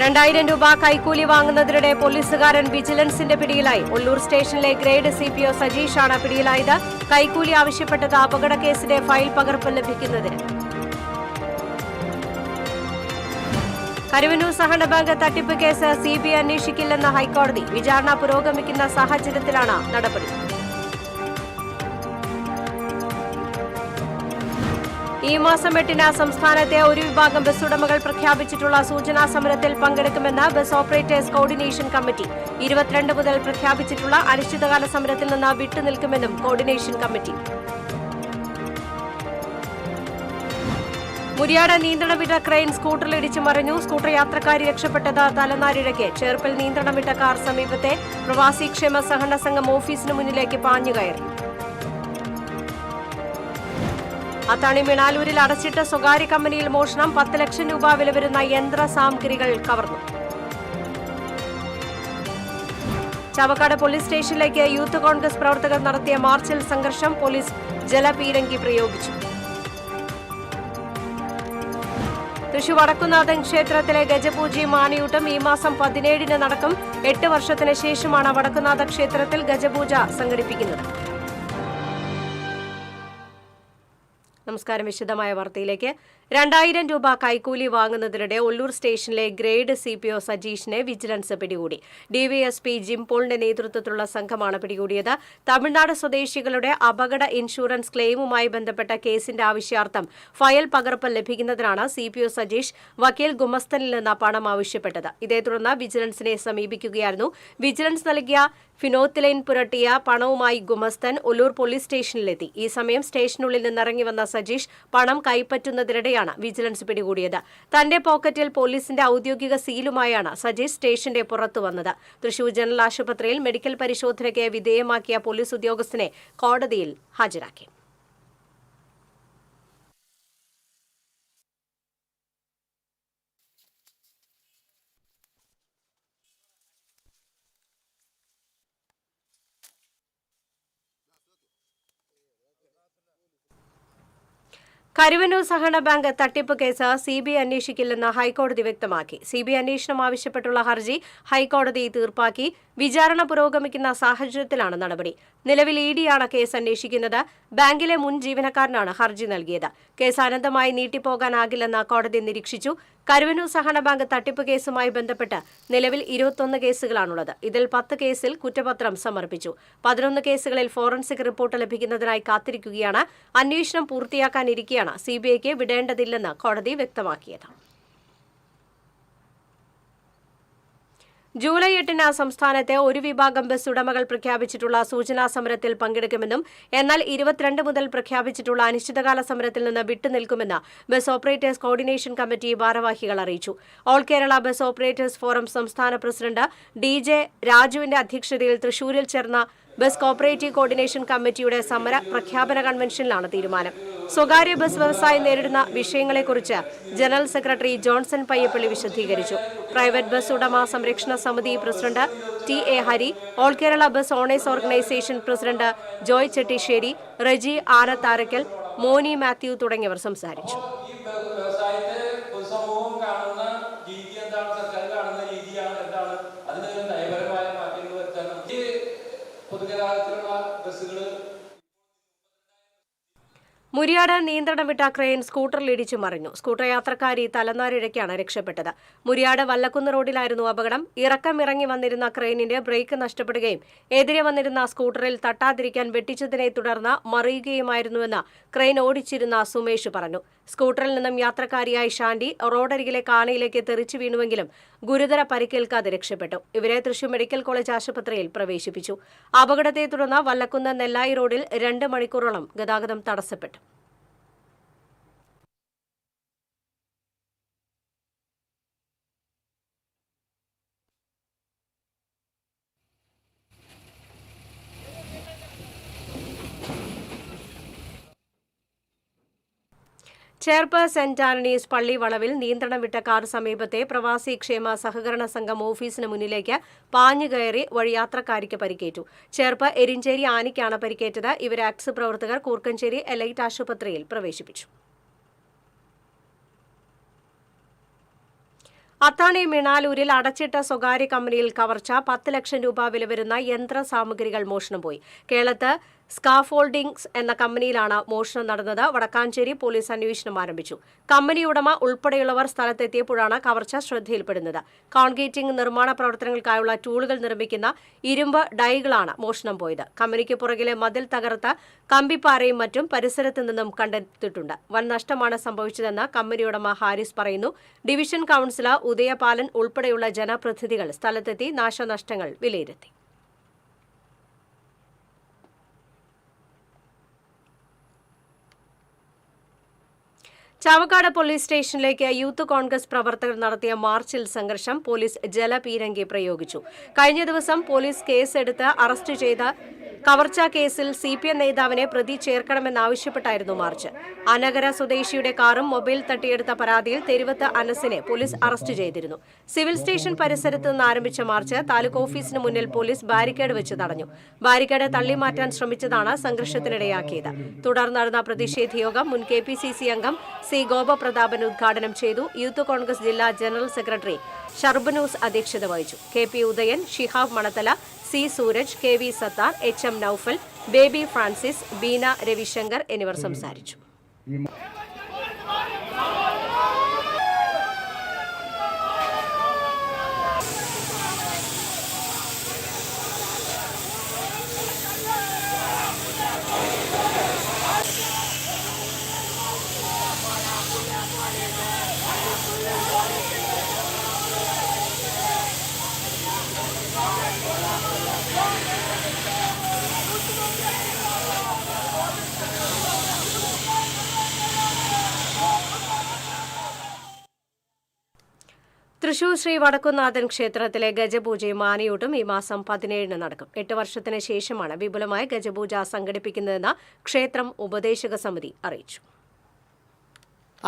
2000 രൂപ കൈക്കൂലി വാങ്ങുന്നതിനിടെ പോലീസുകാരൻ വിജിലൻസിന്റെ പിടിയിലായി. ഒല്ലൂർ സ്റ്റേഷനിലെ ഗ്രേഡ് സിപിഒ സജീഷാണ് പിടിയിലായത്. കൈക്കൂലി ആവശ്യപ്പെട്ടത് അപകടക്കേസിന്റെ ഫയൽ പകർപ്പ് ലഭിക്കുന്നതിന്. കരുവന്നൂർ സഹകരണ ബാങ്ക് തട്ടിപ്പ് കേസ് സിബിഐ അന്വേഷിക്കില്ലെന്ന് ഹൈക്കോടതി. വിചാരണ പുരോഗമിക്കുന്ന സാഹചര്യത്തിലാണ് നടപടി. ഈ മാസം 8-ന് സംസ്ഥാനത്തെ ഒരു വിഭാഗം ബസ് ഉടമകൾ പ്രഖ്യാപിച്ചിട്ടുള്ള സൂചനാ സമരത്തിൽ പങ്കെടുക്കുമെന്ന് ബസ് ഓപ്പറേറ്റേഴ്സ് കോർഡിനേഷൻ കമ്മിറ്റി. 22 മുതൽ പ്രഖ്യാപിച്ചിട്ടുള്ള അനിശ്ചിതകാല സമരത്തിൽ നിന്ന് വിട്ടുനിൽക്കുമെന്നും കോർഡിനേഷൻ കമ്മിറ്റി. മുരിയാട് നിയന്ത്രണം വിട്ട ക്രെയിൻ സ്കൂട്ടറിലിടിച്ച് മറിഞ്ഞു. സ്കൂട്ടർ യാത്രക്കാരി രക്ഷപ്പെട്ടത് തലനാരിഴയ്ക്ക്. ചേർപ്പിൽ നിയന്ത്രണം വിട്ട കാർ സമീപത്തെ പ്രവാസി ക്ഷേമ സഹകരണ സംഘം ഓഫീസിന് മുന്നിലേക്ക് പാഞ്ഞുകയറി. അത്താണി മിണാലൂരിൽ അടച്ചിട്ട സ്വകാര്യ കമ്പനിയിൽ മോഷണം. 10 ലക്ഷം രൂപ വില വരുന്ന യന്ത്ര സാമഗ്രികൾ കവർന്നു. ചാവക്കാട് പോലീസ് സ്റ്റേഷനിലേക്ക് യൂത്ത് കോൺഗ്രസ് പ്രവർത്തകർ നടത്തിയ മാർച്ചിൽ സംഘർഷം. പോലീസ് ജലപീരങ്കി പ്രയോഗിച്ചു. തൃശൂർ വടക്കുന്നാഥൻ ക്ഷേത്രത്തിലെ ഗജപൂജയും ആനയൂട്ടും ഈ മാസം 17-ന് നടക്കും. 8 വർഷത്തിന് ശേഷമാണ് വടക്കുന്നാഥ ക്ഷേത്രത്തിൽ ഗജപൂജ സംഘടിപ്പിക്കുന്നത്. നമസ്കാരം. വിശദമായ വാർത്തയിലേക്ക്. 2000 രൂപ കൈക്കൂലി വാങ്ങുന്നതിനിടെ ഒല്ലൂർ സ്റ്റേഷനിലെ ഗ്രേഡ് സിപിഒ സജീഷിനെ വിജിലൻസ് പിടികൂടി. ഡിവൈഎസ്പി ജിംപോളിന്റെ നേതൃത്വത്തിലുള്ള സംഘമാണ് പിടികൂടിയത്. തമിഴ്നാട് സ്വദേശികളുടെ അപകട ഇൻഷുറൻസ് ക്ലെയിമുമായി ബന്ധപ്പെട്ട കേസിന്റെ ആവശ്യാർത്ഥം ഫയൽ പകർപ്പ് ലഭിക്കുന്നതിനാണ് സിപിഒ സജീഷ് വക്കീൽ ഗുമസ്തനിൽ നിന്ന് പണം ആവശ്യപ്പെട്ടത്. ഇതേ തുടർന്ന് വിജിലൻസിനെ സമീപിക്കുകയായിരുന്നു. വിജിലൻസ് നൽകിയ ഫിനോത്തിലൈൻ പുരട്ടിയ പണവുമായി ഗുമസ്തൻ ഒല്ലൂർ പോലീസ് സ്റ്റേഷനിലെത്തി. ഈ സമയം സ്റ്റേഷനുള്ളിൽ നിന്നിറങ്ങി വന്ന സജീഷ് പണം കൈപ്പറ്റുന്നതിനിടെയാണ് വിജിലൻസ് പിടികൂടിയത്. തന്റെ പോക്കറ്റിൽ പോലീസിന്റെ ഔദ്യോഗിക സീലുമായാണ് സജീഷ് സ്റ്റേഷന്റെ പുറത്തു വന്നത്. തൃശൂർ ജനറൽ ആശുപത്രിയിൽ മെഡിക്കൽ പരിശോധനയ്ക്ക് വിധേയമാക്കിയ പോലീസ് ഉദ്യോഗസ്ഥനെ കോടതിയിൽ ഹാജരാക്കി. കരുവന്നൂർ സഹകരണ ബാങ്ക് തട്ടിപ്പ് കേസ് സിബിഐ അന്വേഷിക്കില്ലെന്ന് ഹൈക്കോടതി വ്യക്തമാക്കി. സിബിഐ അന്വേഷണം ആവശ്യപ്പെട്ടുള്ള ഹർജി ഹൈക്കോടതി തീർപ്പാക്കി. വിചാരണ പുരോഗമിക്കുന്ന സാഹചര്യത്തിലാണ് നടപടി. നിലവിൽ ഇഡിയാണ് കേസ് അന്വേഷിക്കുന്നത്. ബാങ്കിലെ മുൻ ജീവനക്കാരനാണ് ഹർജി നൽകിയത്. കേസ് അനന്തമായി നീട്ടിപ്പോകാനാകില്ലെന്ന് കോടതി നിരീക്ഷിച്ചു. കരുവന്നൂർ സഹകരണ ബാങ്ക് തട്ടിപ്പ് കേസുമായി ബന്ധപ്പെട്ട് നിലവിൽ 21 കേസുകളാണുള്ളത്. ഇതിൽ 10 കേസിൽ കുറ്റപത്രം സമർപ്പിച്ചു. 11 കേസുകളിൽ ഫോറൻസിക് റിപ്പോർട്ട് ലഭിക്കുന്നതിനായി കാത്തിരിക്കുകയാണ്. അന്വേഷണം പൂർത്തിയാക്കാനിരിക്കെയാണ് സിബിഐക്ക് വിടേണ്ടതില്ലെന്ന് കോടതി വ്യക്തമാക്കിയത്. ജൂലൈ 8-ന് സംസ്ഥാനത്തെ ഒരു വിഭാഗം ബസ് ഉടമകൾ പ്രഖ്യാപിച്ചിട്ടുള്ള സൂചനാ സമരത്തിൽ പങ്കെടുക്കുമെന്നും എന്നാൽ 22 മുതൽ പ്രഖ്യാപിച്ചിട്ടുള്ള അനിശ്ചിതകാല സമരത്തിൽ നിന്ന് വിട്ടുനിൽക്കുമെന്ന് ബസ് ഓപ്പറേറ്റേഴ്സ് കോർഡിനേഷൻ കമ്മിറ്റി ഭാരവാഹികൾ അറിയിച്ചു. All Kerala bus operators forum സംസ്ഥാന പ്രസിഡന്റ് DJ രാജുവിന്റെ അധ്യക്ഷതയിൽ തൃശൂരിൽ ചേർന്ന ബസ് കോപ്പറേറ്റീവ് കോർഡിനേഷൻ കമ്മിറ്റിയുടെ സമര പ്രഖ്യാപന കൺവെൻഷനിലാണ് തീരുമാനം. സ്വകാര്യ ബസ് വ്യവസായം നേരിടുന്ന വിഷയങ്ങളെക്കുറിച്ച് ജനറൽ സെക്രട്ടറി ജോൺസൺ പയ്യപ്പള്ളി വിശദീകരിച്ചു. പ്രൈവറ്റ് ബസ് ഉടമ സംരക്ഷണ സമിതി president TA Hari, all Kerala bus owners organisation president Joy Chettissery, Reji Anatharakkal, Moni Mathew തുടങ്ങിയവർ സംസാരിച്ചു. മുരിയാട് നിയന്ത്രണം വിട്ട ക്രെയിൻ സ്കൂട്ടറിലിടിച്ചു മറിഞ്ഞു. സ്കൂട്ടർ യാത്രക്കാരി തലനാരിഴയ്ക്കാണ് രക്ഷപ്പെട്ടത്. മുരിയാട് വല്ലക്കുന്ന് റോഡിലായിരുന്നു അപകടം. ഇറങ്ങി വന്നിരുന്ന ക്രെയിനിന്റെ ബ്രേക്ക് നഷ്ടപ്പെടുകയും എതിരെ വന്നിരുന്ന സ്കൂട്ടറിൽ തട്ടാതിരിക്കാൻ വെട്ടിച്ചതിനെ തുടർന്ന് മറിയുകയുമായിരുന്നുവെന്ന് ക്രെയിൻ ഓടിച്ചിരുന്ന സുമേഷ് പറഞ്ഞു. സ്കൂട്ടറിൽ നിന്നും യാത്രക്കാരിയായ ഷാൻഡി റോഡരികിലെ കാണയിലേക്ക് തെറിച്ചു വീണുവെങ്കിലും ഗുരുതര പരിക്കേൽക്കാതെ രക്ഷപ്പെട്ടു. ഇവരെ തൃശൂർ മെഡിക്കൽ കോളേജ് ആശുപത്രിയിൽ പ്രവേശിപ്പിച്ചു. അപകടത്തെ തുടർന്ന് വല്ലക്കുന്ന് നെല്ലായി റോഡിൽ 2 മണിക്കൂറോളം ഗതാഗതം തടസ്സപ്പെട്ടു. ചേർപ്പ് സെന്റ് ആന്റണീസ് പള്ളി വളവിൽ നിയന്ത്രണം വിട്ട കാർ സമീപത്തെ പ്രവാസി ക്ഷേമ സഹകരണ സംഘം ഓഫീസിന് മുന്നിലേക്ക് പാഞ്ഞുകയറി വഴിയാത്രക്കാരിക്ക് പരിക്കേറ്റു. ചേർപ്പ് എരിഞ്ചേരി ആനിക്കാണ് പരിക്കേറ്റത്. ഇവരെ ആക്സ് പ്രവർത്തകർ കൂർക്കഞ്ചേരി എലൈറ്റ് ആശുപത്രിയിൽ പ്രവേശിപ്പിച്ചു. അത്താണി മിണാലൂരിൽ അടച്ചിട്ട സ്വകാര്യ കമ്പനിയിൽ കവർച്ച 10 ലക്ഷം രൂപ വില വരുന്ന യന്ത്ര സാമഗ്രികൾ മോഷണം പോയി. കേരളത്ത് സ്കാഫോൾഡിംഗ്സ് എന്ന കമ്പനിയിലാണ് മോഷണം നടന്നത്. വടക്കാഞ്ചേരി പോലീസ് അന്വേഷണം ആരംഭിച്ചു. കമ്പനി ഉടമ ഉൾപ്പെടെയുള്ളവർ സ്ഥലത്തെത്തിയപ്പോഴാണ് കവർച്ച ശ്രദ്ധയിൽപ്പെടുന്നത്. കോൺക്രീറ്റിംഗ് നിർമ്മാണ പ്രവർത്തനങ്ങൾക്കായുള്ള ടൂളുകൾ നിർമ്മിക്കുന്ന ഇരുമ്പ് ഡൈകളാണ് മോഷണം പോയത്. കമ്പനിക്ക് പുറകിലെ മതിൽ തകർത്ത കമ്പിപ്പാറയും മറ്റും പരിസരത്ത് നിന്നും കണ്ടെത്തിയിട്ടുണ്ട്. വൻ നഷ്ടമാണ് സംഭവിച്ചതെന്ന് കമ്പനി ഉടമ ഹാരിസ് പറയുന്നു. ഡിവിഷൻ കൌൺസിലർ ഉദയപാലൻ ഉൾപ്പെടെയുള്ള ജനപ്രതിനിധികൾ സ്ഥലത്തെത്തി നാശനഷ്ടങ്ങൾ വിലയിരുത്തി. ചാവക്കാട് പോലീസ് സ്റ്റേഷനിലേക്ക് യൂത്ത് കോൺഗ്രസ് പ്രവർത്തകർ നടത്തിയ മാർച്ചിൽ സംഘർഷം. പോലീസ് ജലപീരങ്കി പ്രയോഗിച്ചു. കഴിഞ്ഞ ദിവസം പോലീസ് കേസെടുത്ത് അറസ്റ്റ് ചെയ്ത കവർച്ചാ കേസിൽ CPM നേതാവിനെ പ്രതി ചേർക്കണമെന്നാവശ്യപ്പെട്ടായിരുന്നു മാർച്ച്. അനഗര സ്വദേശിയുടെ കാറും മൊബൈൽ തട്ടിയെടുത്ത പരാതിയിൽ തെരുവത്ത് അനസിനെ പോലീസ് അറസ്റ്റ് ചെയ്തിരുന്നു. സിവിൽ സ്റ്റേഷൻ പരിസരത്ത് നിന്ന് ആരംഭിച്ച മാർച്ച് താലൂക്ക് ഓഫീസിന് മുന്നിൽ പോലീസ് ബാരിക്കേഡ് വെച്ച് തടഞ്ഞു. ബാരിക്കേഡ് തള്ളിമാറ്റാൻ ശ്രമിച്ചതാണ് സംഘർഷത്തിനിടയാക്കിയത്. തുടർന്ന് നടന്ന പ്രതിഷേധ യോഗം മുൻ KPCC അംഗം C. ഗോപപ്രതാപൻ ഉദ്ഘാടനം ചെയ്തു. യൂത്ത് കോൺഗ്രസ് ജില്ലാ ജനറൽ സെക്രട്ടറി ഷർബനൂസ് അധ്യക്ഷത വഹിച്ചു. KP Udayan, Shihab Manathala, C. Sooraj, KV Sathar, HM Noufal, Baby Francis, Beena Ravishankar എന്നിവർ സംസാരിച്ചു. തൃശൂർ ശ്രീ വടക്കുംനാഥൻ ക്ഷേത്രത്തിലെ ഗജപൂജയും ആനയൂട്ടും ഈ മാസം 17 നടക്കും. 8 വർഷത്തിന് ശേഷമാണ് വിപുലമായ ഗജപൂജ സംഘടിപ്പിക്കുന്നതെന്ന് ക്ഷേത്രം ഉപദേശക സമിതി അറിയിച്ചു.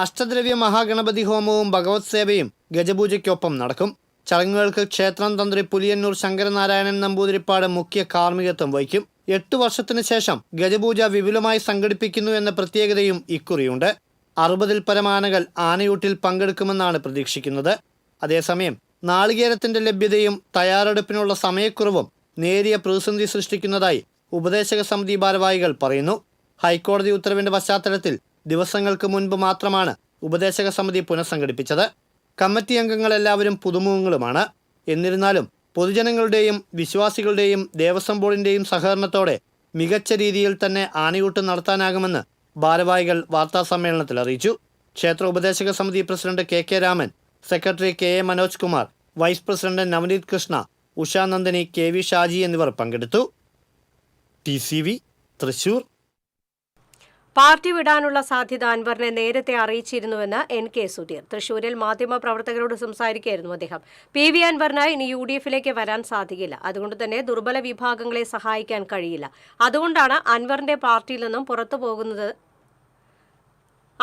അഷ്ടദ്രവ്യ മഹാഗണപതി ഹോമവും ഭഗവത് സേവയും ഗജപൂജയ്ക്കൊപ്പം നടക്കും. ചടങ്ങുകൾക്ക് ക്ഷേത്രം തന്ത്രി പുലിയന്നൂർ ശങ്കരനാരായണൻ നമ്പൂതിരിപ്പാട് മുഖ്യ കാർമ്മികത്വം വഹിക്കും. 8 വർഷത്തിന് ശേഷം ഗജപൂജ വിപുലമായി സംഘടിപ്പിക്കുന്നു എന്ന പ്രത്യേകതയും ഇക്കുറിയുണ്ട്. 60-ൽ പരം ആനകൾ ആനയൂട്ടിൽ പങ്കെടുക്കുമെന്നാണ് പ്രതീക്ഷിക്കുന്നത്. അതേസമയം നാളികേരത്തിന്റെ ലഭ്യതയും തയ്യാറെടുപ്പിനുള്ള സമയക്കുറവും നേരിയ പ്രതിസന്ധി സൃഷ്ടിക്കുന്നതായി ഉപദേശക സമിതി ഭാരവാഹികൾ പറയുന്നു. ഹൈക്കോടതി ഉത്തരവിന്റെ പശ്ചാത്തലത്തിൽ ദിവസങ്ങൾക്ക് മുൻപ് മാത്രമാണ് ഉപദേശക സമിതി പുനഃസംഘടിപ്പിച്ചത്. കമ്മിറ്റി അംഗങ്ങൾ എല്ലാവരും പുതുമുഖങ്ങളുമാണ്. എന്നിരുന്നാലും പൊതുജനങ്ങളുടെയും വിശ്വാസികളുടെയും ദേവസ്വം ബോർഡിന്റെയും സഹകരണത്തോടെ മികച്ച രീതിയിൽ തന്നെ ആനയൂട്ട് നടത്താനാകുമെന്ന് ഭാരവാഹികൾ വാർത്താസമ്മേളനത്തിൽ അറിയിച്ചു. ക്ഷേത്ര ഉപദേശക സമിതി president KK Raman, secretary KA Manoj Kumar, vice president Navaneeth Krishna, Ushanandini, KV Shaji എന്നിവർ പങ്കെടുത്തു. TCV തൃശൂർ. പാർട്ടി വിടാനുള്ള സാധ്യത അൻവറിനെ നേരത്തെ അറിയിച്ചിരുന്നുവെന്ന് NK സുധീർ. തൃശൂരിൽ മാധ്യമപ്രവർത്തകരോട് സംസാരിക്കുകയായിരുന്നു അദ്ദേഹം. PV അൻവറിന് ഇനി UDFിലേക്ക് വരാൻ സാധിക്കില്ല. അതുകൊണ്ട് തന്നെ ദുർബല വിഭാഗങ്ങളെ സഹായിക്കാൻ കഴിയില്ല. അതുകൊണ്ടാണ് അൻവറിന്റെ പാർട്ടിയിൽ നിന്നും പുറത്തു പോകുന്നത്.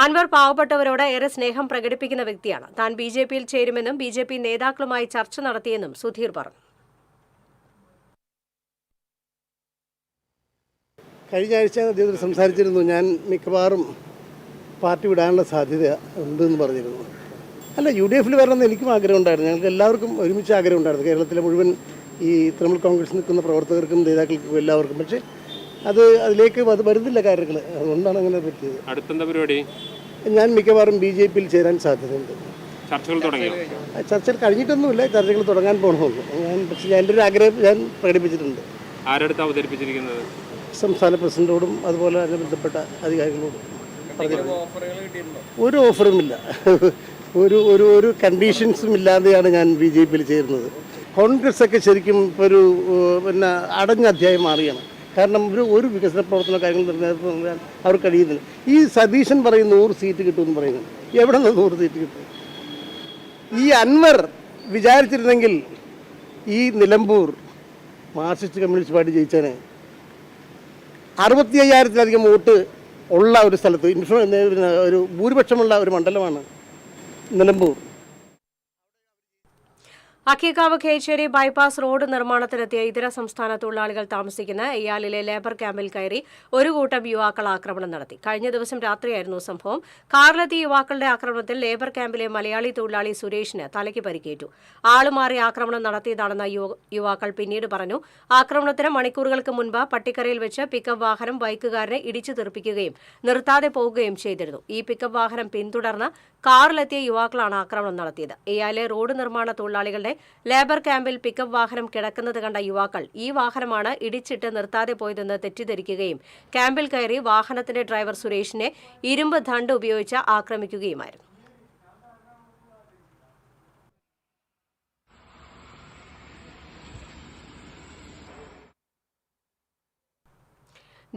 അൻവർ പാവപ്പെട്ടവരോട് ഏറെ സ്നേഹം പ്രകടിപ്പിക്കുന്ന വ്യക്തിയാണ്. താൻ BJPയിൽ ചേരുമെന്നും BJP നേതാക്കളുമായി ചർച്ച നടത്തിയെന്നും സുധീർ പറഞ്ഞു. കഴിഞ്ഞ ആഴ്ച അദ്ദേഹം സംസാരിച്ചിരുന്നു, ഞാൻ മിക്കവാറും പാർട്ടി വിടാനുള്ള സാധ്യത ഉണ്ടെന്ന് പറഞ്ഞിരുന്നു. അല്ല, UDFിൽ വരണമെന്ന് എനിക്കും ആഗ്രഹമുണ്ടായിരുന്നു. ഞങ്ങൾക്ക് എല്ലാവർക്കും ഒരുമിച്ച് ആഗ്രഹമുണ്ടായിരുന്നു. കേരളത്തിലെ മുഴുവൻ ഈ തൃണമൂൽ കോൺഗ്രസ് നിൽക്കുന്ന പ്രവർത്തകർക്കും നേതാക്കൾക്കും എല്ലാവർക്കും. പക്ഷേ അതിലേക്ക് വരുന്നില്ല കാര്യങ്ങൾ. അതുകൊണ്ടാണ് അങ്ങനെ പറ്റിയത്. അടുത്തെന്താ പരിപാടി? ഞാൻ മിക്കവാറും BJPയിൽ ചേരാൻ സാധ്യതയുണ്ട്. ചർച്ചകൾ തുടങ്ങിയോ? ചർച്ചകൾ കഴിഞ്ഞിട്ടൊന്നുമില്ല, ചർച്ചകൾ തുടങ്ങാൻ പോകണമെന്ന് പക്ഷേ എൻ്റെ ഒരു ആഗ്രഹം ഞാൻ പ്രകടിപ്പിച്ചിട്ടുണ്ട്. ആരടുത്ത് അവതരിപ്പിച്ചിരിക്കുന്നത്? സംസ്ഥാന പ്രസിഡന്റോടും അതുപോലെ അതിനെ ബന്ധപ്പെട്ട അധികാരികളോടും ഒരു ഓഫറുമില്ല. ഒരു കണ്ടീഷൻസും ഇല്ലാതെയാണ് ഞാൻ BJPയിൽ ചേരുന്നത്. കോൺഗ്രസ് ഒക്കെ ശരിക്കും ഇപ്പോൾ ഒരു അടഞ്ഞ അധ്യായം മാറിയാണ്. കാരണം ഒരു വികസന പ്രവർത്തന കാര്യങ്ങൾ നേതൃത്വം അവർ കഴിയുന്നില്ല. ഈ സതീശൻ പറയും 100 സീറ്റ് കിട്ടുമെന്ന് പറയുന്നത്. എവിടെ നിന്ന് 100 സീറ്റ് കിട്ടും? ഈ അൻവർ വിചാരിച്ചിരുന്നെങ്കിൽ ഈ നിലമ്പൂർ മാർക്സിസ്റ്റ് കമ്മ്യൂണിസ്റ്റ് പാർട്ടി ജയിച്ചാൽ 65,000-ലധികം വോട്ട് ഉള്ള ഒരു സ്ഥലത്ത് ഒരു ഭൂരിപക്ഷമുള്ള ഒരു മണ്ഡലമാണ് നിലമ്പൂർ. അക്കിക്കാവ് കേച്ചേരി ബൈപ്പാസ് റോഡ് നിർമ്മാണത്തിനെത്തിയ ഇതര സംസ്ഥാന തൊഴിലാളികൾ താമസിക്കുന്ന ഇയാലിലെ ലേബർ ക്യാമ്പിൽ കയറി ഒരു കൂട്ടം യുവാക്കൾ ആക്രമണം നടത്തി. കഴിഞ്ഞ ദിവസം രാത്രിയായിരുന്നു സംഭവം. കാറിലെത്തിയ യുവാക്കളുടെ ആക്രമണത്തിൽ ലേബർ ക്യാമ്പിലെ മലയാളി തൊഴിലാളി സുരേഷിന് തലയ്ക്ക് പരിക്കേറ്റു. ആളുമാറി ആക്രമണം നടത്തിയതാണെന്ന് യുവാക്കൾ പിന്നീട് പറഞ്ഞു. ആക്രമണത്തിന് മണിക്കൂറുകൾക്ക് മുൻപ് പട്ടിക്കരയിൽ വെച്ച് പിക്കപ്പ് വാഹനം ബൈക്കുകാരനെ ഇടിച്ചു തെറിപ്പിക്കുകയും നിർത്താതെ പോകുകയും ചെയ്തിരുന്നു. ഈ പിക്കപ്പ് വാഹനം പിന്തുടർന്ന് കാറിലെത്തിയ യുവാക്കളാണ് ആക്രമണം നടത്തിയത്. ഇയാലെ റോഡ് നിർമ്മാണ തൊഴിലാളികളുടെ ലേബർ ക്യാമ്പിൽ പിക്കപ്പ് വാഹനം കിടക്കുന്നത് കണ്ട യുവാക്കൾ ഈ വാഹനമാണ് ഇടിച്ചിട്ട് നിർത്താതെ പോയതെന്ന് തെറ്റിദ്ധരിക്കുകയും ക്യാമ്പിൽ കയറി വാഹനത്തിന്റെ ഡ്രൈവർ സുരേഷിനെ ഇരുമ്പ് ദണ്ഡ് ഉപയോഗിച്ച് ആക്രമിക്കുകയുമായിരുന്നു.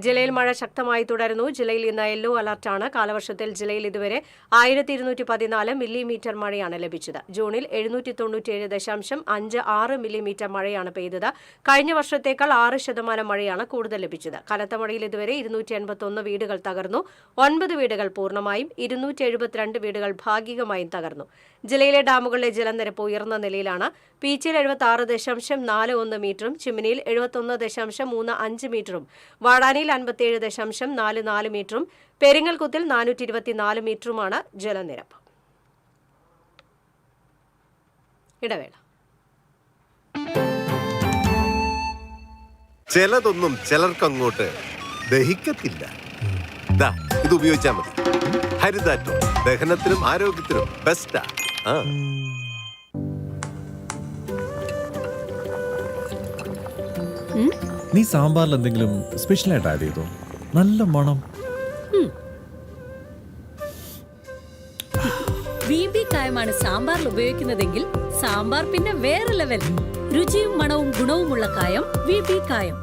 ജില്ലയിൽ മഴ ശക്തമായി തുടരുന്നു. ജില്ലയിൽ ഇന്ന് യെല്ലോ അലർട്ടാണ്. കാലവർഷത്തിൽ ജില്ലയിൽ ഇതുവരെ 1214 മില്ലിമീറ്റർ മഴയാണ് ലഭിച്ചത്. ജൂണിൽ 797.56 മില്ലിമീറ്റർ മഴയാണ് പെയ്തത്. കഴിഞ്ഞ വർഷത്തേക്കാൾ 6% മഴയാണ് കൂടുതൽ ലഭിച്ചത്. കനത്ത മഴയിൽ ഇതുവരെ 281 വീടുകൾ തകർന്നു. 9 വീടുകൾ പൂർണ്ണമായും 272 വീടുകൾ ഭാഗികമായും തകർന്നു. ജില്ലയിലെ ഡാമുകളിലെ ജലനിരപ്പ് ഉയർന്ന നിലയിലാണ്. പീച്ചിൽ 76.41 മീറ്ററും ചിമ്മിനിയിൽ 71.35 മീറ്ററും വാടാനിയിൽ 57.44 മീറ്ററും പെരിങ്ങൽകുത്തിൽ 424 മീറ്ററുമാണ് ജലനിരപ്പ്. ഇടവേള. ചിലതൊന്നും ചിലർക്കങ്ങോട്ട് ദഹിക്കത്തില്ല. ഇത് ഉപയോഗിച്ചാൽ മതി. ഹരിതാറ്റോ ദഹനത്തിനും ആരോഗ്യത്തിനും ബെസ്റ്റാ. നീ സാമ്പാറിൽ എന്തെങ്കിലും സ്പെഷ്യൽ ആയിട്ട് ആഡ് ചെയ്തോ? നല്ല മണം. BB കായമാണ് സാമ്പാറിൽ ഉപയോഗിക്കുന്നതെങ്കിൽ സാമ്പാർ പിന്നെ വേറെ ലെവൽ. രുചിയും മണവും ഗുണവുമുള്ള കായം BB കായം.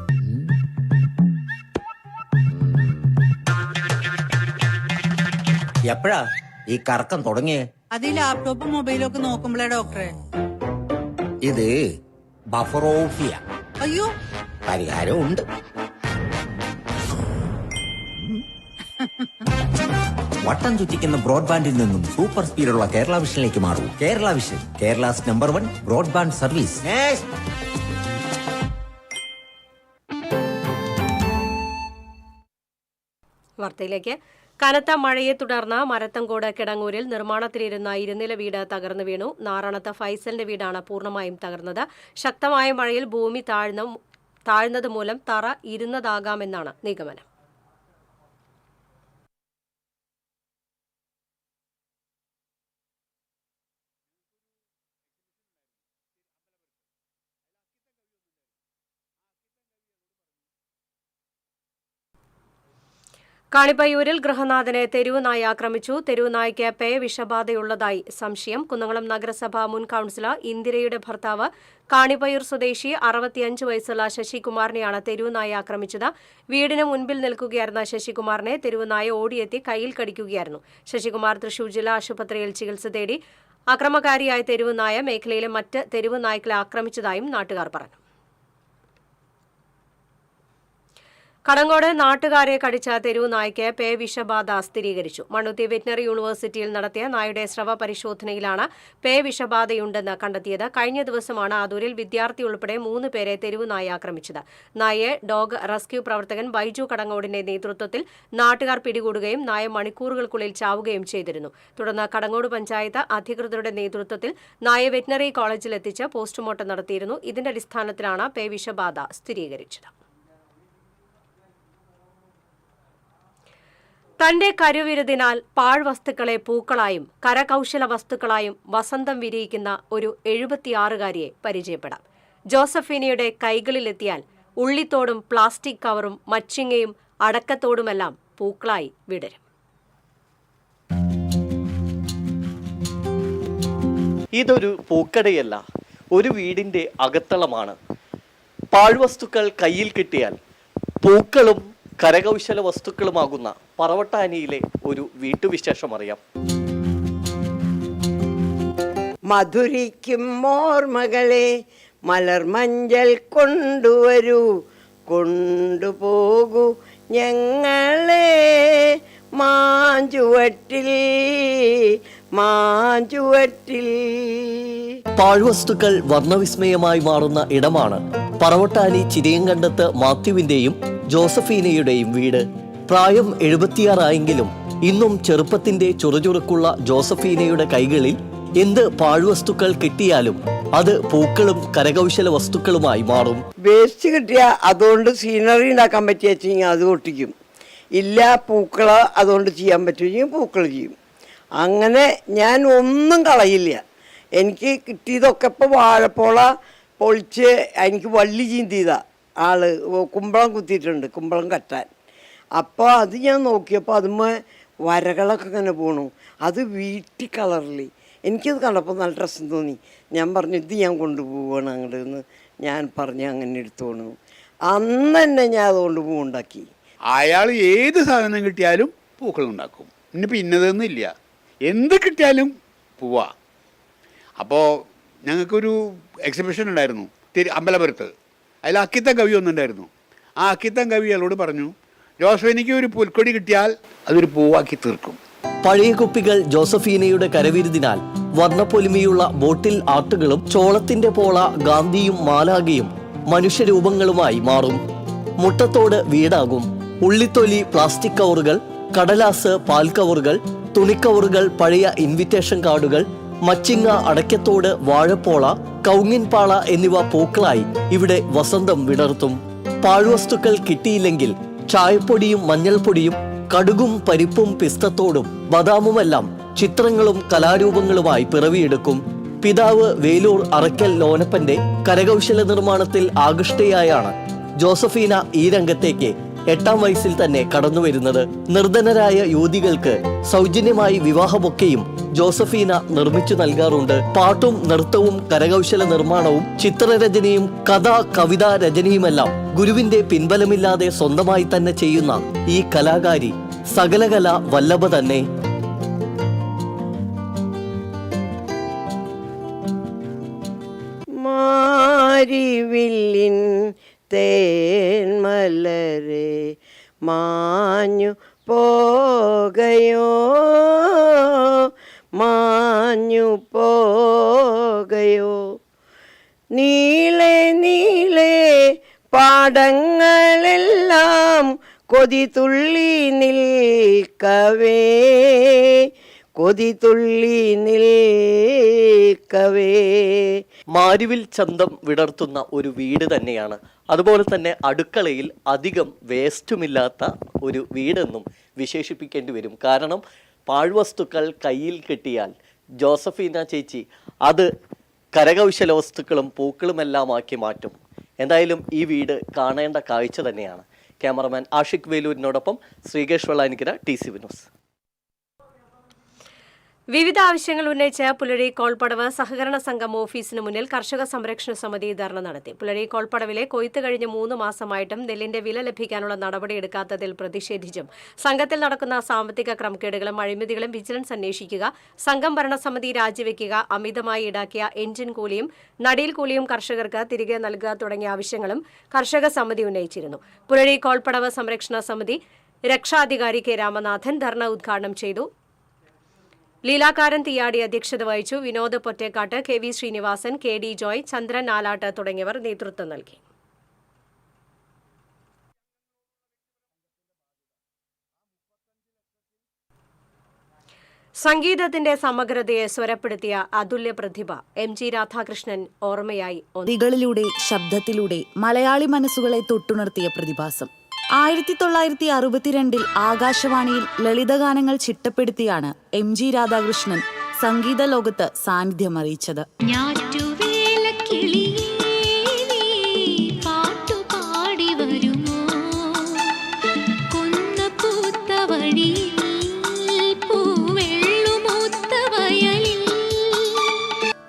എപ്പോഴാ ഈ കറക്കം തുടങ്ങിയേ? അത് ലാപ്ടോപ്പും മൊബൈലും ഒക്കെ നോക്കുമ്പോഴേ ഡോക്ടറെ. ഇത് ബഫറോഫിയ. അയ്യോ, പരിഹാരം ഉണ്ട്. വട്ടം ചുറ്റിക്കുന്ന ബ്രോഡ്ബാൻഡിൽ നിന്നും സൂപ്പർ സ്പീഡുള്ള കേരള വിഷനിലേക്ക് മാറൂ. Kerala vision, Kerala's number 1 broadband service. വാർത്തയിലേക്ക്. കനത്ത മഴയെ തുടർന്ന് മരത്തങ്കോട് കിടങ്ങൂരിൽ നിർമ്മാണത്തിലിരുന്ന ഇരുനില വീട് തകർന്നു വീണു. നാറാണത്ത് ഫൈസലിന്റെ വീടാണ് പൂർണ്ണമായും തകർന്നത്. ശക്തമായ മഴയിൽ ഭൂമി താഴ്ന്നത് മൂലം തറ ഇരുന്നതാകാമെന്നാണ് നിഗമനം. കാണിപ്പയ്യൂരിൽ ഗൃഹനാഥനെ തെരുവുനായ ആക്രമിച്ചു. തെരുവുനായ്ക്ക് പേ വിഷബാധയുള്ളതായി സംശയം. കുന്നംകുളം നഗരസഭ മുൻ കൌൺസിലർ ഇന്ദിരയുടെ ഭർത്താവ് കാണിപ്പയ്യൂർ സ്വദേശി 65 വയസ്സുള്ള ശശികുമാറിനെയാണ് തെരുവുനായ ആക്രമിച്ചത്. വീടിന് മുൻപിൽ നിൽക്കുകയായിരുന്ന ശശികുമാറിനെ തെരുവുനായ ഓടിയെത്തി കൈയിൽ കടിക്കുകയായിരുന്നു. ശശികുമാർ തൃശൂർ ജില്ലാ ആശുപത്രിയിൽ ചികിത്സ തേടി. അക്രമകാരിയായ തെരുവുനായ മേഖലയിലെ മറ്റ് തെരുവുനായ്ക്കളെ ആക്രമിച്ചതായും നാട്ടുകാർ പറഞ്ഞു. കടങ്ങോട് നാട്ടുകാരെ കടിച്ച തെരുവുനായ്ക്ക് പേ വിഷബാധ സ്ഥിരീകരിച്ചു. മണ്ണുത്തി വെറ്റിനറി യൂണിവേഴ്സിറ്റിയിൽ നടത്തിയ നായയുടെ സ്രവ പരിശോധനയിലാണ് പേ വിഷബാധയുണ്ടെന്ന് കണ്ടെത്തിയത്. കഴിഞ്ഞ ദിവസമാണ് ആദൂരിൽ വിദ്യാർത്ഥി ഉൾപ്പെടെ 3 പേരെ തെരുവുനായ ആക്രമിച്ചത്. നായയെ ഡോഗ് റെസ്ക്യൂ പ്രവർത്തകൻ ബൈജു കടങ്ങോടിന്റെ നേതൃത്വത്തിൽ നാട്ടുകാർ പിടികൂടുകയും നായ മണിക്കൂറുകൾക്കുള്ളിൽ ചാവുകയും ചെയ്തിരുന്നു. തുടർന്ന് കടങ്ങോട് പഞ്ചായത്ത് അധികൃതരുടെ നേതൃത്വത്തിൽ നായയെ വെറ്റിനറി കോളേജിലെത്തിച്ച് പോസ്റ്റ്മോർട്ടം നടത്തിയിരുന്നു. ഇതിന്റെ അടിസ്ഥാനത്തിലാണ് പേ വിഷബാധ സ്ഥിരീകരിച്ചത്. തന്റെ കരുവിരുതിനാൽ പാഴ്വസ്തുക്കളെ പൂക്കളായും കരകൗശല വസ്തുക്കളായും വസന്തം വിരിയിക്കുന്ന ഒരു 76-കാരിയെ പരിചയപ്പെടാം. ജോസഫീനയുടെ കൈകളിലെത്തിയാൽ ഉള്ളിത്തോടും പ്ലാസ്റ്റിക് കവറും മച്ചിങ്ങയും അടക്കത്തോടുമെല്ലാം പൂക്കളായി വിടരും. ഇതൊരു പൂക്കടയല്ല, ഒരു വീടിന്റെ അകത്തളമാണ്. പാഴ്വസ്തുക്കൾ കയ്യിൽ കിട്ടിയാൽ പൂക്കളും കരകൗശല വസ്തുക്കളുമാകുന്ന പറവട്ടാനിയിലെ ഒരു വീട്ടുവിശേഷം അറിയാം. മധുരിക്കും ഓർമ്മകളെ മലർമഞ്ചൽ കൊണ്ടുവരൂ, കൊണ്ടുപോകൂ ഞങ്ങളെ മാഞ്ചുവട്ടിൽ. പാഴ്വസ്തുക്കൾ വർണ്ണവിസ്മയമായി മാറുന്ന ഇടമാണ് പറവട്ടാനി ചിരിയങ്കണ്ടത്ത് മാത്യുവിന്റെയും ജോസഫീനയുടെയും വീട്. പ്രായം 76 ഇന്നും ചെറുപ്പത്തിന്റെ ചുറുചുറുക്കുള്ള ജോസഫീനയുടെ കൈകളിൽ എന്ത് പാഴ്വസ്തുക്കൾ കിട്ടിയാലും അത് പൂക്കളും കരകൗശല വസ്തുക്കളുമായി മാറും. വേസ്റ്റ് കിട്ടിയാൽ അതുകൊണ്ട് സീനറി ഉണ്ടാക്കാൻ പറ്റിയ വെച്ചാൽ അത് ഒട്ടിക്കും. ഇല്ല പൂക്കള് അതുകൊണ്ട് ചെയ്യാൻ പറ്റുമെങ്കിൽ പൂക്കൾ ചെയ്യും. അങ്ങനെ ഞാൻ ഒന്നും കളയില്ല. എനിക്ക് കിട്ടിയതൊക്കെ ഇപ്പോൾ വാഴപ്പോള പൊളിച്ച് എനിക്ക് വള്ളി ചീന്തിയതാ ആള് കുമ്പളം കുത്തിയിട്ടുണ്ട്, കുമ്പളം കറ്റാൻ. അപ്പോൾ അത് ഞാൻ നോക്കിയപ്പോൾ അതുമ്മേ വരകളൊക്കെ ഇങ്ങനെ പോണു. അത് വീട്ടി കളറിൽ എനിക്കത് കണ്ടപ്പോൾ നല്ല രസം തോന്നി. ഞാൻ പറഞ്ഞു ഇത് ഞാൻ കൊണ്ടുപോവാണ് അങ്ങോട്ട് എന്ന് ഞാൻ പറഞ്ഞ് അങ്ങനെ എടുത്തോണു. അന്ന് തന്നെ ഞാൻ അതുകൊണ്ട് പൂവുണ്ടാക്കി. അയാൾ ഏത് സാധനം കിട്ടിയാലും പൂക്കൾ ഉണ്ടാക്കും. ഇന്നിപ്പോൾ ഇന്നതൊന്നുമില്ല, എന്ത് കിട്ടിയാലും പൂവാ. അപ്പോൾ ഞങ്ങൾക്കൊരു എക്സിബിഷൻ ഉണ്ടായിരുന്നു അമ്പലപുരത്ത്. അതിൽ അക്കിത്തം കവി ഒന്നുണ്ടായിരുന്നു. ആ അക്കിത്തം കവി അയാളോട് പറഞ്ഞു, ജോസഫിനിക്ക് ഒരു പുൽക്കൊടി കിട്ടിയാൽ അതൊരു പൂവാക്കി തീർക്കും. പഴയ കുപ്പികൾ ജോസഫീനയുടെ കരവിരുതിനാൽ വർണ്ണപ്പൊലിമയുള്ള ബോട്ടിൽ ആർട്ടുകളും ചോളത്തിന്റെ പോള ഗാന്ധിയും മാലാകയും മനുഷ്യരൂപങ്ങളുമായി മാറും. മുട്ടത്തോട് വീടാകും. ഉള്ളിത്തൊലി പ്ലാസ്റ്റിക് കവറുകൾ, കടലാസ് പാൽ കവറുകൾ, തുണിക്കവറുകൾ, പഴയ ഇൻവിറ്റേഷൻ കാർഡുകൾ, മച്ചിങ്ങ, അടയ്ക്കത്തോട്, വാഴപ്പോള, കൗങ്ങിൻപാള എന്നിവ പൂക്കളായി ഇവിടെ വസന്തം വിടർത്തും. പാഴ്വസ്തുക്കൾ കിട്ടിയില്ലെങ്കിൽ ചായപ്പൊടിയും മഞ്ഞൾപ്പൊടിയും കടുകും പരിപ്പും പിസ്തത്തോടും ബദാമുമെല്ലാം ചിത്രങ്ങളും കലാരൂപങ്ങളുമായി പിറവിയെടുക്കും. പിതാവ് വേലൂർ അറക്കൽ ലോനപ്പന്റെ കരകൗശല നിർമ്മാണത്തിൽ ആകൃഷ്ടയായാണ് ജോസഫീന ഈ രംഗത്തേക്ക് 8ാം വയസ്സിൽ തന്നെ കടന്നുവരുന്നത്. നിർധനരായ യുവതികൾക്ക് സൗജന്യമായി വിവാഹമൊക്കെയും ജോസഫീന നിർമ്മിച്ചു നൽകാറുണ്ട്. പാട്ടും നൃത്തവും കരകൗശല നിർമ്മാണവും ചിത്രരചനയും കവിതാ രചനയുമെല്ലാം ഗുരുവിന്റെ പിൻബലമില്ലാതെ സ്വന്തമായി തന്നെ ചെയ്യുന്ന ഈ കലാകാരി സകലകല വല്ലഭ തന്നെ. മാരിവില്ലിൻ തേന്മലരെ മാഞ്ഞു പോകയോ, മാഞ്ഞു പോകയോ, നീളെ നീളെ പാടങ്ങളെല്ലാം കൊതി തുള്ളി നിൽക്കവേ, കൊതി തുള്ളി നിൽക്കവേ. മാരിവിൽ ചന്തം വിടർത്തുന്ന ഒരു വീട് തന്നെയാണ്. അതുപോലെ തന്നെ അടുക്കളയിൽ അധികം വേസ്റ്റുമില്ലാത്ത ഒരു വീടെന്നും വിശേഷിപ്പിക്കേണ്ടി വരും. കാരണം പാഴ്വസ്തുക്കൾ കയ്യിൽ കിട്ടിയാൽ ജോസഫീന ചേച്ചി അത് കരകൗശല വസ്തുക്കളും പൂക്കളുമെല്ലാം ആക്കി മാറ്റും. എന്തായാലും ഈ വീട് കാണേണ്ട കാഴ്ച തന്നെയാണ്. ക്യാമറമാൻ ആഷിഖ് വേലൂരിനോടൊപ്പം ശ്രീകേഷ് വെള്ളാനിക്കര, TC ന്യൂസ്. വിവിധ ആവശ്യങ്ങൾ ഉന്നയിച്ച് പുലഴി കോൾപ്പടവ് സഹകരണ സംഘം ഓഫീസിന് മുന്നിൽ കർഷക സംരക്ഷണ സമിതി ധർണ നടത്തി. പുലഴി കോൾപ്പടവിലെ കൊയ്ത്ത് കഴിഞ്ഞ് 3 മാസമായിട്ടും നെല്ലിന്റെ വില ലഭിക്കാനുള്ള നടപടിയെടുക്കാത്തതിൽ പ്രതിഷേധിച്ചും സംഘത്തിൽ നടക്കുന്ന സാമ്പത്തിക ക്രമക്കേടുകളും അഴിമതികളും വിജിലൻസ് അന്വേഷിക്കുക, സംഘം ഭരണസമിതി രാജിവെക്കുക, അമിതമായി ഈടാക്കിയ എഞ്ചിൻ കൂലിയും നടീൽ കൂലിയും കർഷകർക്ക് തിരികെ നൽകുക തുടങ്ങിയ ആവശ്യങ്ങളും കർഷക സമിതി ഉന്നയിച്ചിരുന്നു. പുലഴി കോൾപ്പടവ് സംരക്ഷണ സമിതി രക്ഷാധികാരി കെ രാമനാഥൻ ധർണ ഉദ്ഘാടനം ചെയ്തു. ലീലാകാരൻ തീയാടി അധ്യക്ഷത വഹിച്ചു. വിനോദ് പൊറ്റേക്കാട്ട്, KV ശ്രീനിവാസൻ, KD ജോയ്, ചന്ദ്രൻ ആലാട്ട് തുടങ്ങിയവർ നേതൃത്വം നൽകി. സംഗീതത്തിന്റെ സമഗ്രതയെ സ്വരപ്പെടുത്തിയ അതുല്യ പ്രതിഭ MG രാധാകൃഷ്ണൻ ഓർമ്മയായി. ിലൂടെ ശബ്ദത്തിലൂടെ മലയാളി മനസ്സുകളെ തൊട്ടുണർത്തിയ പ്രതിഭാസം. 1962 ആകാശവാണിയിൽ ലളിതഗാനങ്ങൾ ചിട്ടപ്പെടുത്തിയാണ് MG രാധാകൃഷ്ണൻ സംഗീത ലോകത്ത് സാന്നിധ്യം അറിയിച്ചത്.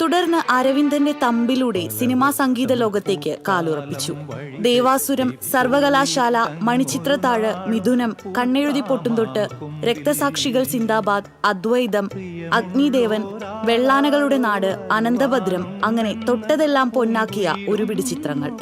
തുടർന്ന് അരവിന്ദന്റെ തമ്പിലൂടെ സിനിമാ സംഗീത ലോകത്തേക്ക് കാലുറപ്പിച്ചു. ദേവാസുരം, സർവകലാശാല, മണിച്ചിത്രത്താഴ്, മിഥുനം, കണ്ണെഴുതി പൊട്ടുംതൊട്ട്, രക്തസാക്ഷികൾ സിന്ദാബാദ്, അദ്വൈതം, അഗ്നിദേവൻ, വെള്ളാനകളുടെ നാട്, അനന്തഭദ്രം, അങ്ങനെ തൊട്ടതെല്ലാം പൊന്നാക്കിയ ഒരുപിടി ചിത്രങ്ങൾ.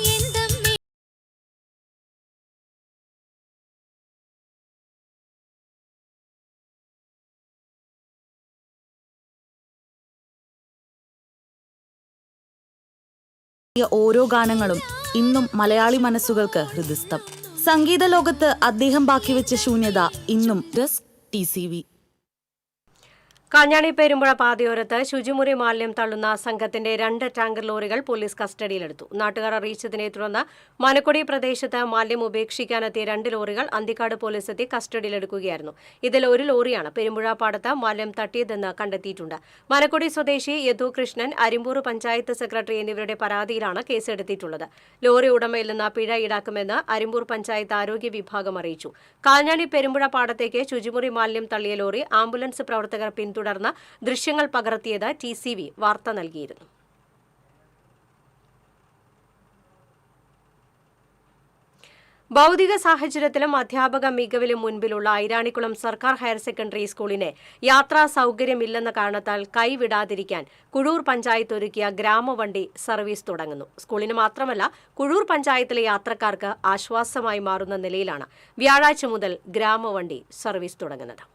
ഓരോ ഗാനങ്ങളും ഇന്നും മലയാളി മനസ്സുകൾക്ക് ഹൃദിസ്ഥം. സംഗീത ലോകത്ത് അദ്ദേഹം ബാക്കിവെച്ച ശൂന്യത ഇന്നും. TCV. കാഞ്ഞാണി പെരുമ്പുഴ പാതയോരത്ത് ശുചിമുറി മാലിന്യം തള്ളുന്ന സംഘത്തിന്റെ 2 ടാങ്കർ ലോറികൾ പോലീസ് കസ്റ്റഡിയിലെടുത്തു. നാട്ടുകാർ അറിയിച്ചതിനെ തുടർന്ന് മനക്കൊടി പ്രദേശത്ത് മാലിന്യം ഉപേക്ഷിക്കാനെത്തിയ 2 ലോറികൾ അന്തിക്കാട് പോലീസ് എത്തി കസ്റ്റഡിയിലെടുക്കുകയായിരുന്നു. ഇതിൽ ഒരു ലോറിയാണ് പെരുമ്പുഴ പാടത്ത് മാലിന്യം തട്ടിയതെന്ന് കണ്ടെത്തിയിട്ടുണ്ട്. മനക്കൊടി സ്വദേശി യദു കൃഷ്ണൻ, അരിമ്പൂർ പഞ്ചായത്ത് സെക്രട്ടറി എന്നിവരുടെ പരാതിയിലാണ് കേസെടുത്തിട്ടുള്ളത്. ലോറി ഉടമയിൽ നിന്ന് പിഴ ഈടാക്കുമെന്ന് അരിമ്പൂർ പഞ്ചായത്ത് ആരോഗ്യ വിഭാഗം അറിയിച്ചു. കാഞ്ഞാണി പെരുമ്പുഴ പാടത്തേക്ക് ശുചിമുറി മാലിന്യം തള്ളിയ ലോറി ആംബുലൻസ് പ്രവർത്തകർ പിന്തുടർന്ന് ദൃശ്യങ്ങൾ പകർത്തിയത് TCV വാർത്ത നൽകിയിരുന്നു. ഭൗതിക സാഹചര്യത്തിലും അധ്യാപക മികവിലും മുൻപിലുള്ള ഐരാണിക്കുളം സർക്കാർ ഹയർ സെക്കൻഡറി സ്കൂളിനെ യാത്രാ സൌകര്യമില്ലെന്ന കാരണത്താൽ കൈവിടാതിരിക്കാൻ കുഴൂർ പഞ്ചായത്ത് ഒരുക്കിയ ഗ്രാമവണ്ടി സർവീസ് തുടങ്ങുന്നു. സ്കൂളിന് മാത്രമല്ല, കുഴൂർ പഞ്ചായത്തിലെ യാത്രക്കാർക്ക് ആശ്വാസമായി മാറുന്ന നിലയിലാണ് വ്യാഴാഴ്ച മുതൽ ഗ്രാമവണ്ടി സർവീസ് തുടങ്ങുന്നത്.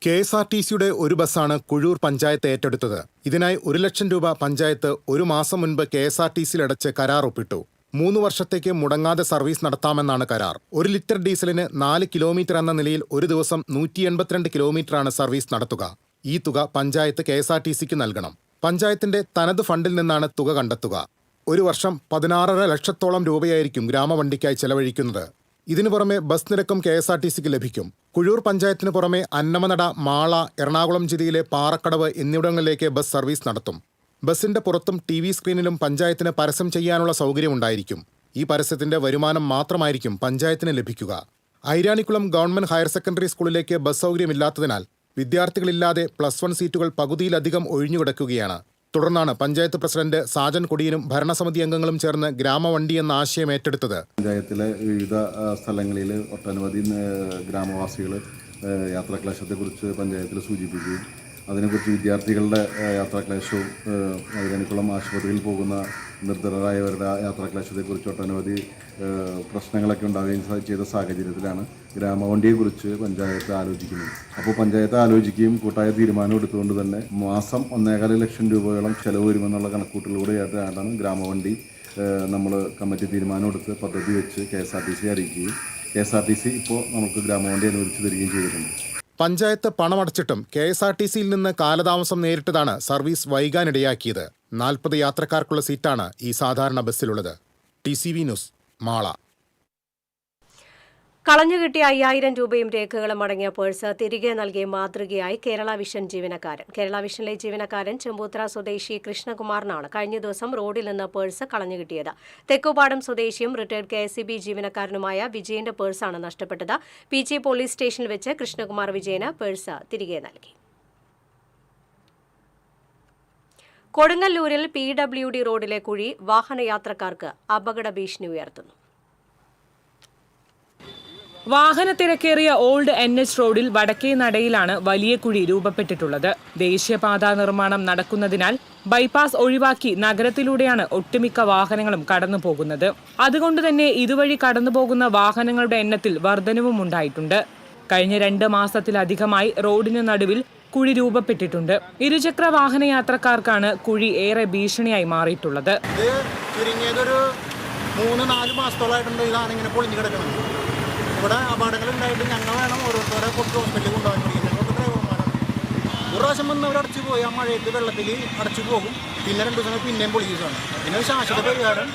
KSRTCയുടെ ഒരു ബസ്സാണ് കുഴൂർ പഞ്ചായത്ത് ഏറ്റെടുത്തത്. ഇതിനായി 1 ലക്ഷം രൂപ പഞ്ചായത്ത് ഒരു മാസം മുൻപ് KSRTCയിൽ അടച്ച് കരാർ ഒപ്പിട്ടു. 3 വർഷത്തേക്ക് മുടങ്ങാതെ സർവീസ് നടത്താമെന്നാണ് കരാർ. 1 ലിറ്റർ ഡീസലിന് 4 കിലോമീറ്റർ എന്ന നിലയിൽ ഒരു ദിവസം 182 കിലോമീറ്ററാണ് സർവീസ് നടത്തുക. ഈ തുക പഞ്ചായത്ത് KSRTCക്ക് നൽകണം. പഞ്ചായത്തിന്റെ തനത് ഫണ്ടിൽ നിന്നാണ് തുക കണ്ടെത്തുക. ഒരു വർഷം 16.5 ലക്ഷത്തോളം രൂപയായിരിക്കും ഗ്രാമവണ്ടിക്കായി ചെലവഴിക്കുന്നത്. ഇതിനു പുറമെ ബസ് നിരക്കും KSRTCക്ക് ലഭിക്കും. കുഴൂർ പഞ്ചായത്തിന് പുറമെ അന്നമനട, മാള, എറണാകുളം ജില്ലയിലെ പാറക്കടവ് എന്നിവിടങ്ങളിലേക്ക് ബസ് സർവീസ് നടത്തും. ബസിന്റെ പുറത്തും TV സ്ക്രീനിലും പഞ്ചായത്തിന് പരസ്യം ചെയ്യാനുള്ള സൗകര്യമുണ്ടായിരിക്കും. ഈ പരസ്യത്തിന്റെ വരുമാനം മാത്രമായിരിക്കും പഞ്ചായത്തിന് ലഭിക്കുക. ഐരാണിക്കുളം ഗവൺമെന്റ് ഹയർ സെക്കൻഡറി സ്കൂളിലേക്ക് ബസ് സൗകര്യമില്ലാത്തതിനാൽ വിദ്യാർത്ഥികളില്ലാതെ +1 സീറ്റുകൾ പകുതിയിലധികം ഒഴിഞ്ഞുകിടക്കുകയാണ്. തുടർന്നാണ് പഞ്ചായത്ത് പ്രസിഡന്റ് സാജൻ കൊടിയനും ഭരണസമിതി അംഗങ്ങളും ചേർന്ന് ഗ്രാമവണ്ടി എന്ന ആശയം ഏറ്റെടുത്തത്. പഞ്ചായത്തിലെ വിവിധ സ്ഥലങ്ങളിൽ ഒട്ടനവധി ഗ്രാമവാസികൾ യാത്രാക്ലേശത്തെക്കുറിച്ച് പഞ്ചായത്തിൽ സൂചിപ്പിക്കുകയും അതിനെക്കുറിച്ച് വിദ്യാർത്ഥികളുടെ യാത്രാക്ലേശവും ഐരാണിക്കുളം ആശുപത്രിയിൽ പോകുന്ന നിർധനരായവരുടെ യാത്രാക്ലേശത്തെക്കുറിച്ച് ഒട്ടനവധി പ്രശ്നങ്ങളൊക്കെ ഉണ്ടാവുകയും ചെയ്ത സാഹചര്യത്തിലാണ് ഗ്രാമവണ്ടിയെക്കുറിച്ച് പഞ്ചായത്ത് ആലോചിക്കുന്നത്. അപ്പോൾ പഞ്ചായത്ത് ആലോചിക്കുകയും കൂട്ടായ തീരുമാനം എടുത്തുകൊണ്ട് തന്നെ മാസം 1.25 ലക്ഷം രൂപയോളം ചെലവ് വരുമെന്നുള്ള കണക്കൂട്ടലോടെയായിട്ടാണ് ഗ്രാമവണ്ടി നമ്മൾ കമ്മിറ്റി തീരുമാനമെടുത്ത് പദ്ധതി വെച്ച് KSRTC അറിയിക്കുകയും KSRTC ഇപ്പോൾ നമുക്ക് ഗ്രാമവണ്ടി അനുവദിച്ച് തരികയും ചെയ്തിട്ടുണ്ട്. പഞ്ചായത്ത് പണമടച്ചിട്ടും KSRTCയിൽ നിന്ന് കാലതാമസം നേരിട്ടതാണ് സർവീസ് വൈകാനിടയാക്കിയത്. 40 യാത്രക്കാർക്കുള്ള സീറ്റാണ് ഈ സാധാരണ ബസ്സിലുള്ളത്. TCV news, Mala. കളഞ്ഞുകിട്ടിയ 5000 രൂപയും രേഖകളും അടങ്ങിയ പേഴ്സ് തിരികെ നൽകിയ മാതൃകയായി കേരള വിഷൻ ജീവനക്കാരൻ. കേരള വിഷനിലെ ജീവനക്കാരൻ ചെമ്പൂത്ര സ്വദേശി കൃഷ്ണകുമാറിനാണ് കഴിഞ്ഞ ദിവസം റോഡിൽ നിന്ന് പേഴ്സ് കളഞ്ഞുകിട്ടിയത്. തെക്കുപാടം സ്വദേശിയും റിട്ടയർഡ് KSEB ജീവനക്കാരനുമായ വിജയന്റെ പേഴ്സാണ് നഷ്ടപ്പെട്ടത്. PG പോലീസ് സ്റ്റേഷനിൽ വെച്ച് കൃഷ്ണകുമാർ വിജയന് പേഴ്സ് തിരികെ നൽകി. കൊടുങ്ങല്ലൂരിൽ PWD റോഡിലെ കുഴി വാഹനയാത്രക്കാർക്ക് അപകട ഭീഷണി ഉയർത്തുന്നു. വാഹനത്തിരക്കേറിയ ഓൾഡ് NH റോഡിൽ വടക്കേ നടയിലാണ് വലിയ കുഴി രൂപപ്പെട്ടിട്ടുള്ളത്. ദേശീയപാതാ നിർമ്മാണം നടക്കുന്നതിനാൽ ബൈപ്പാസ് ഒഴിവാക്കി നഗരത്തിലൂടെയാണ് ഒട്ടുമിക്ക വാഹനങ്ങളും കടന്നു പോകുന്നത്. അതുകൊണ്ട് തന്നെ ഇതുവഴി കടന്നുപോകുന്ന വാഹനങ്ങളുടെ എണ്ണത്തിൽ വർധനവും ഉണ്ടായിട്ടുണ്ട്. കഴിഞ്ഞ 2 മാസത്തിലധികമായി റോഡിന് നടുവിൽ കുഴി രൂപപ്പെട്ടിട്ടുണ്ട്. ഇരുചക്ര വാഹന യാത്രക്കാർക്കാണ് കുഴി ഏറെ ഭീഷണിയായി മാറിയിട്ടുള്ളത്. 3-4 മാസത്തോളമായിട്ടുണ്ട് ഇതാണ് ഇങ്ങനെ പൊളിഞ്ഞു കിടക്കുന്നത്. ഇവിടെ അപകടങ്ങൾ ഉണ്ടായിട്ട് ഞങ്ങൾ വേണം ഓരോരുത്തരെ പൊട്ടി ഹോസ്പിറ്റലിൽ കൊണ്ടുപോകാൻ വേണ്ടി. ഞങ്ങൾക്ക് ഡ്രൈവർമാരാണ്. ഒരു പ്രാവശ്യം വന്ന് അവർ അടച്ചു പോയി, ആ മഴയത്ത് വെള്ളത്തിൽ അടച്ചു പോകും. പിന്നെ 2 ദിവസം പിന്നെയും പൊളിക്കുകയാണ്. പിന്നെ ശാശ്വത പരിഹാരം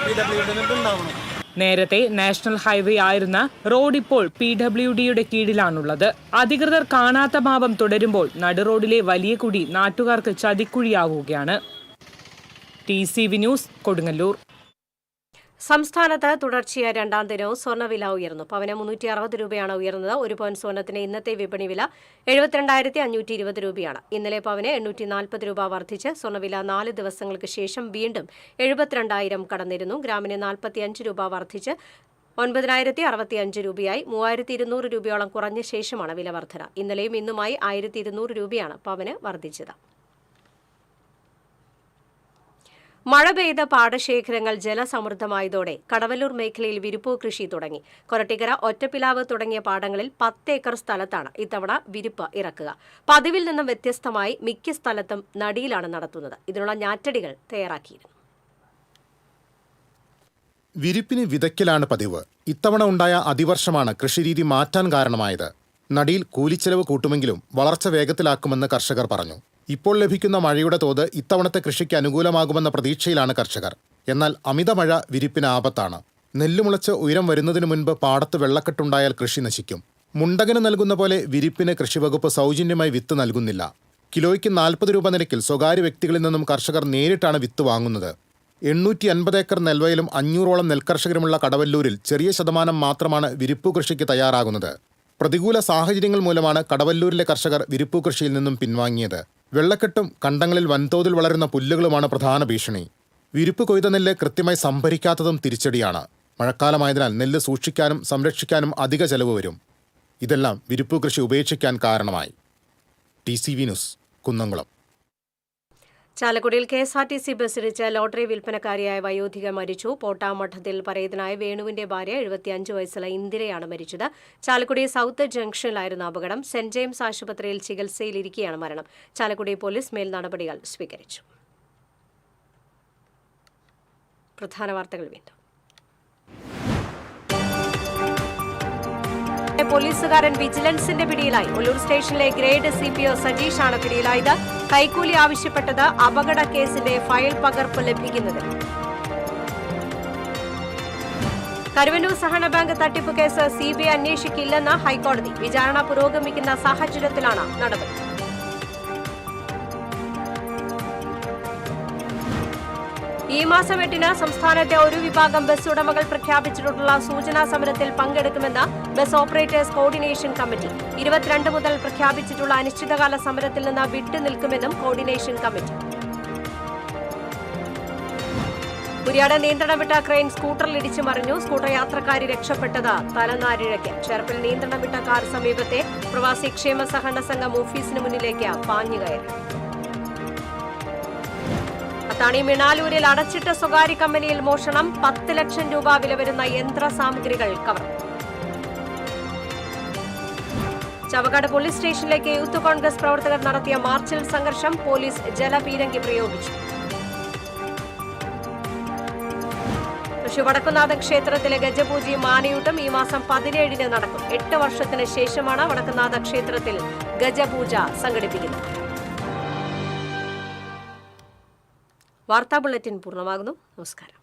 PWD ഉണ്ടാവണം. നേരത്തെ നാഷണൽ ഹൈവേ ആയിരുന്ന റോഡ് ഇപ്പോൾ PWDയുടെ കീഴിലാണുള്ളത്. അധികൃതർ കാണാത്ത ഭാവം തുടരുമ്പോൾ നടുറോഡിലെ വലിയ കുഴി നാട്ടുകാർക്ക് ചതിക്കുഴിയാവുകയാണ്. TCV news, Kodungallur. സംസ്ഥാനത്ത് തുടർച്ചയായ 2ാം ദിനവും സ്വർണ്ണവില ഉയർന്നു. പവന് 360 രൂപയാണ് ഉയർന്നത്. 1 പവൻ സ്വർണ്ണത്തിന് ഇന്നത്തെ വിപണി വില 72,520 രൂപയാണ്. ഇന്നലെ പവന് 840 രൂപ വർദ്ധിച്ച് സ്വർണ്ണവില 4 ദിവസങ്ങൾക്ക് ശേഷം വീണ്ടും 72,000 കടന്നിരുന്നു. ഗ്രാമിന് 45 രൂപ വർദ്ധിച്ച് 9,065 രൂപയായി. 3,200 രൂപയോളം കുറഞ്ഞ ശേഷമാണ് വില വർധന. ഇന്നലെയും ഇന്നുമായി 1,200 രൂപയാണ് പവന് വർദ്ധിച്ചത്. മഴ പെയ്ത പാടശേഖരങ്ങൾ ജലസമൃദ്ധമായതോടെ കടവല്ലൂർ മേഖലയിൽ വിരിപ്പ് കൃഷി തുടങ്ങി. കൊരട്ടിക്കര, ഒറ്റപ്പിലാവ് തുടങ്ങിയ പാടങ്ങളിൽ 10 ഏക്കർ സ്ഥലത്താണ് ഇത്തവണ വിരിപ്പ് ഇറക്കുക. പതിവിൽ നിന്നും വ്യത്യസ്തമായി മിക്ക സ്ഥലത്തും നടിയിലാണ് നടത്തുന്നത്. ഇതിനുള്ള ഞാറ്റടികൾ തയ്യാറാക്കിയിരുന്നു. വിരിപ്പിന് വിതയ്ക്കലാണ് പതിവ്. ഇത്തവണ ഉണ്ടായ അതിവർഷമാണ് കൃഷിരീതി മാറ്റാൻ കാരണമായത്. നടിയിൽ കൂലിച്ചെലവ് കൂട്ടുമെങ്കിലും വളർച്ച വേഗത്തിലാക്കുമെന്ന് കർഷകർ പറഞ്ഞു. ഇപ്പോൾ ലഭിക്കുന്ന മഴയുടെ തോത് ഇത്തവണത്തെ കൃഷിക്ക് അനുകൂലമാകുമെന്ന പ്രതീക്ഷയിലാണ് കർഷകർ. എന്നാൽ അമിതമഴ വിരിപ്പിന് ആപത്താണ്. നെല്ലുമുളച്ച് ഉയരം വരുന്നതിനു മുൻപ് പാടത്ത് വെള്ളക്കെട്ടുണ്ടായാൽ കൃഷി നശിക്കും. മുണ്ടകന് നൽകുന്ന പോലെ വിരിപ്പിന് കൃഷിവകുപ്പ് സൗജന്യമായി വിത്ത് നൽകുന്നില്ല. കിലോയ്ക്ക് 40 രൂപ നിരക്കിൽ സ്വകാര്യ വ്യക്തികളിൽ നിന്നും കർഷകർ നേരിട്ടാണ് വിത്ത് വാങ്ങുന്നത്. 850 ഏക്കർ നെൽവയലും 500ഓളം നെൽകർഷകരുമുള്ള കടവല്ലൂരിൽ ചെറിയ ശതമാനം മാത്രമാണ് വിരിപ്പു കൃഷിക്ക് തയ്യാറാകുന്നത്. പ്രതികൂല സാഹചര്യങ്ങൾ മൂലമാണ് കടവല്ലൂരിലെ കർഷകർ വിരിപ്പു കൃഷിയിൽ നിന്നും പിൻവാങ്ങിയത്. വെള്ളക്കെട്ടും കണ്ടങ്ങളിൽ വൻതോതിൽ വളരുന്ന പുല്ലുകളുമാണ് പ്രധാന ഭീഷണി. വിരിപ്പ് കൊയ്ത നെല്ല് കൃത്യമായി സംഭരിക്കാത്തതും തിരിച്ചടിയാണ്. മഴക്കാലമായതിനാൽ നെല്ല് സൂക്ഷിക്കാനും സംരക്ഷിക്കാനും അധിക ചെലവ് വരും. ഇതെല്ലാം വിരിപ്പു കൃഷി ഉപേക്ഷിക്കാൻ കാരണമായി. TCV news, Kunnamkulam. ചാലക്കുടിയിൽ KSRTC ബസ്സിടിച്ച് ലോട്ടറി വിൽപ്പനക്കാരിയായ വയോധിക മരിച്ചു. പോട്ടാമഠത്തിൽ പരേതനായ വേണുവിന്റെ ഭാര്യ 75 വയസ്സുള്ള ഇന്ദിരയാണ് മരിച്ചത്. ചാലക്കുടി സൗത്ത് ജംഗ്ഷനിലായിരുന്നു അപകടം. സെന്റ് ജെയിംസ് ആശുപത്രിയിൽ ചികിത്സയിലിരിക്കെയാണ് മരണം. ചാലക്കുടി പോലീസ് മേൽ നടപടികൾ സ്വീകരിച്ചു. പ്രധാന വാർത്തകൾ വീണ്ടും. പോലീസുകാരൻ വിജിലൻസിന്റെ പിടിയിലായി. ഒല്ലൂർ സ്റ്റേഷനിലെ ഗ്രേഡ് CPO സജീഷാണ് പിടിയിലായത്. കൈക്കൂലി ആവശ്യപ്പെട്ടത് അപകട കേസിന്റെ ഫയൽ പകർപ്പ് ലഭിക്കുന്നത്. കരുവന്നൂർ സഹകരണ ബാങ്ക് തട്ടിപ്പ് കേസ് CBI അന്വേഷിക്കില്ലെന്ന് ഹൈക്കോടതി. വിചാരണ പുരോഗമിക്കുന്ന സാഹചര്യത്തിലാണ് നടപടി. ഈ മാസം 8-ന് സംസ്ഥാനത്തെ ഒരു വിഭാഗം ബസ് ഉടമകൾ പ്രഖ്യാപിച്ചിട്ടുള്ള സൂചനാ സമരത്തിൽ പങ്കെടുക്കുമെന്ന് ബസ് ഓപ്പറേറ്റേഴ്സ് കോർഡിനേഷൻ കമ്മിറ്റി. 22 മുതൽ പ്രഖ്യാപിച്ചിട്ടുള്ള അനിശ്ചിതകാല സമരത്തിൽ നിന്ന് വിട്ടുനിൽക്കുമെന്നും കോർഡിനേഷൻ കമ്മിറ്റി. കുര്യാട് നിയന്ത്രണം വിട്ട ക്രെയിൻ സ്കൂട്ടറിലിടിച്ചു മറിഞ്ഞു. സ്കൂട്ടർ യാത്രക്കാരി രക്ഷപ്പെട്ടത് തലനാരിഴയ്ക്ക്. ചേർപ്പിൽ നിയന്ത്രണം വിട്ട കാർ സമീപത്തെ പ്രവാസി ക്ഷേമ സഹകരണ സംഘം ഓഫീസിന് മുന്നിലേക്ക് പാഞ്ഞുകയറി. അത്താണി മിണാലൂരിൽ അടച്ചിട്ട സ്വകാര്യ കമ്പനിയിൽ മോഷണം. 10 ലക്ഷം രൂപ വില വരുന്ന യന്ത്ര സാമഗ്രികൾ കവർന്നു. ചവക്കാട് പോലീസ് സ്റ്റേഷനിലേക്ക് യൂത്ത് കോൺഗ്രസ് പ്രവർത്തകർ നടത്തിയ മാർച്ചിൽ സംഘർഷം. പോലീസ് ജലപീരങ്കി പ്രയോഗിച്ചു. തൃശൂർ വടക്കുന്നാഥ ക്ഷേത്രത്തിലെ ഗജപൂജയും ആനയൂട്ടും ഈ മാസം 17-ന് നടക്കും. 8 വർഷത്തിന് ശേഷമാണ് വടക്കുന്നാഥ ക്ഷേത്രത്തിൽ ഗജപൂജ സംഘടിപ്പിക്കുന്നത്. വാർത്താ ബുള്ളറ്റിൻ പൂർണ്ണമാകുന്നു. നമസ്കാരം.